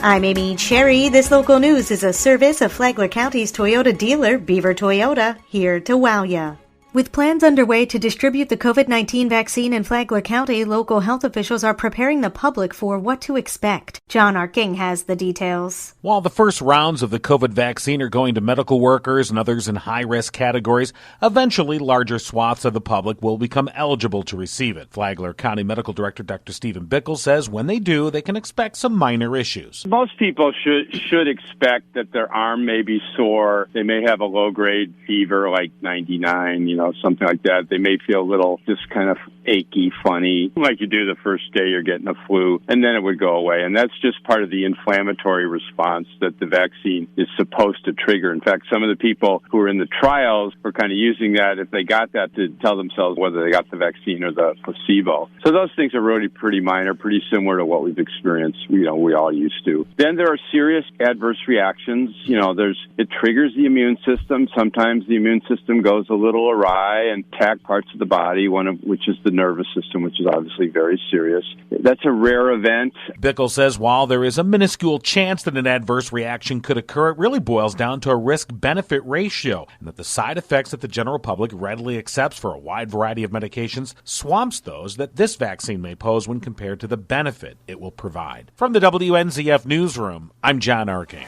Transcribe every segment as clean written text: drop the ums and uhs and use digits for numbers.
I'm Amy Cherry. This local news is a service of Flagler County's Toyota dealer, Beaver Toyota, here to wow ya. With plans underway to distribute the COVID-19 vaccine in Flagler County, local health officials are preparing the public for what to expect. John Arking has the details. While the first rounds of the COVID vaccine are going to medical workers and others in high-risk categories, eventually larger swaths of the public will become eligible to receive it. Flagler County Medical Director Dr. Stephen Bickle says when they do, they can expect some minor issues. Most people should expect that their arm may be sore. They may have a low-grade fever like 99, something like that. They may feel a little just kind of achy, funny, like you do the first day you're getting a flu, and then it would go away. And that's just part of the inflammatory response that the vaccine is supposed to trigger. In fact, some of the people who are in the trials were kind of using that, if they got that, to tell themselves whether they got the vaccine or the placebo. So those things are really pretty minor, pretty similar to what we've experienced, we all used to. Then there are serious adverse reactions. It triggers the immune system. Sometimes the immune system goes a little awry and attack parts of the body, one of which is the nervous system, which is obviously very serious. That's a rare event. Bickle says while there is a minuscule chance that an adverse reaction could occur, it really boils down to a risk-benefit ratio, and that the side effects that the general public readily accepts for a wide variety of medications swamps those that this vaccine may pose when compared to the benefit it will provide. From the WNZF Newsroom, I'm John Arking.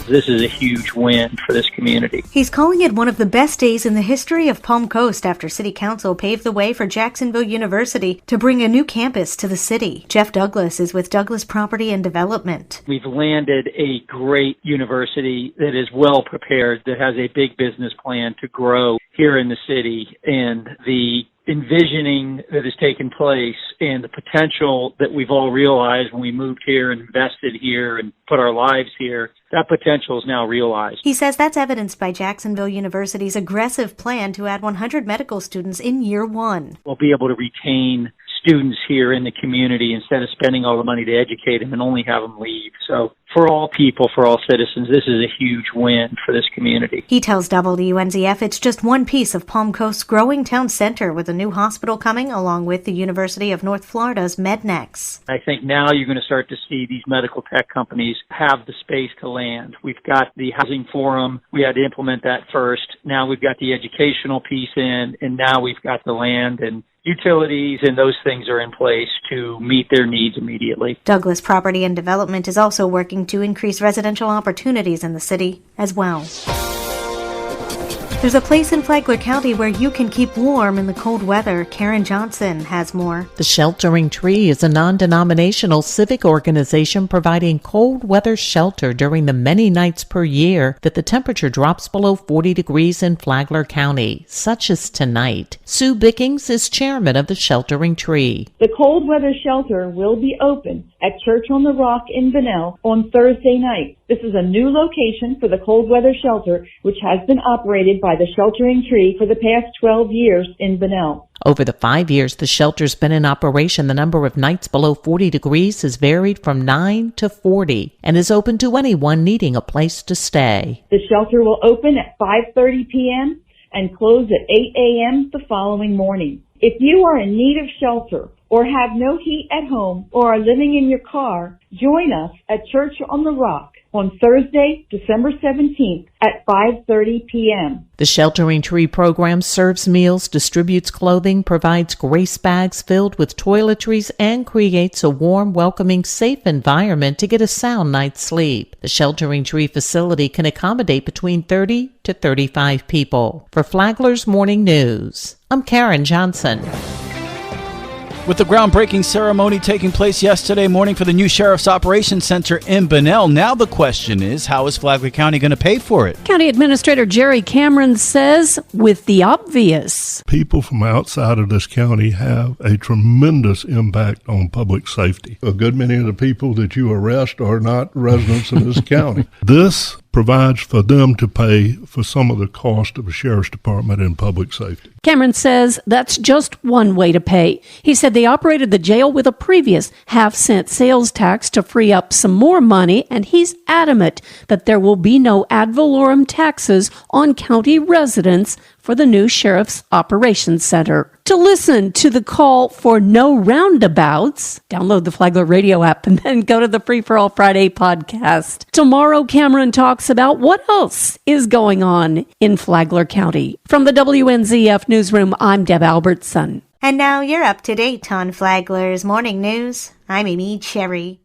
This is a huge win for this community. He's calling it one of the best days in the history of Palm Coast after City Council paved the way for Jacksonville University to bring a new campus to the city. Jeff Douglas is with Douglas Property and Development. We've landed a great university that is well prepared, that has a big business plan to grow here in the city, and the envisioning that has taken place and the potential that we've all realized when we moved here and invested here and put our lives here, that potential is now realized. He says that's evidenced by Jacksonville University's aggressive plan to add 100 medical students in year one. We'll be able to retain students here in the community instead of spending all the money to educate them and only have them leave. So for all people, for all citizens, this is a huge win for this community. He tells WNZF it's just one piece of Palm Coast's growing town center, with a new hospital coming along with the University of North Florida's MedNex. I think now you're going to start to see these medical tech companies have the space to land. We've got the housing forum. We had to implement that first. Now we've got the educational piece in, and now we've got the land and utilities, and those things are in place to meet their needs immediately. Douglas Property and Development is also working to increase residential opportunities in the city as well. There's a place in Flagler County where you can keep warm in the cold weather. Karen Johnson has more. The Sheltering Tree is a non-denominational civic organization providing cold weather shelter during the many nights per year that the temperature drops below 40 degrees in Flagler County, such as tonight. Sue Bickings is chairman of the Sheltering Tree. The cold weather shelter will be open at Church on the Rock in Bunnell on Thursday night. This is a new location for the cold weather shelter, which has been operated by the Sheltering Tree for the past 12 years in Bunnell. Over the 5 years the shelter's been in operation, the number of nights below 40 degrees has varied from 9 to 40 and is open to anyone needing a place to stay. The shelter will open at 5:30 p.m. and close at 8 a.m. the following morning. If you are in need of shelter or have no heat at home or are living in your car, join us at Church on the Rock on Thursday, December 17th at 5:30 p.m. The Sheltering Tree program serves meals, distributes clothing, provides grace bags filled with toiletries, and creates a warm, welcoming, safe environment to get a sound night's sleep. The Sheltering Tree facility can accommodate between 30 to 35 people. For Flagler's Morning News, I'm Karen Johnson. With the groundbreaking ceremony taking place yesterday morning for the new Sheriff's Operations Center in Bunnell, now the question is, how is Flagler County going to pay for it? County Administrator Jerry Cameron says, with the obvious. People from outside of this county have a tremendous impact on public safety. A good many of the people that you arrest are not residents of this county. This provides for them to pay for some of the cost of a sheriff's department and public safety. Cameron says that's just one way to pay. He said they operated the jail with a previous half-cent sales tax to free up some more money, and he's adamant that there will be no ad valorem taxes on county residents for for the new Sheriff's Operations Center. To listen to the call for no roundabouts, download the Flagler radio app and then go to the Free for All Friday podcast. Tomorrow, Cameron talks about what else is going on in Flagler County. From the WNZF Newsroom, I'm Deb Albertson. And now you're up to date on Flagler's morning news. I'm Amy Cherry.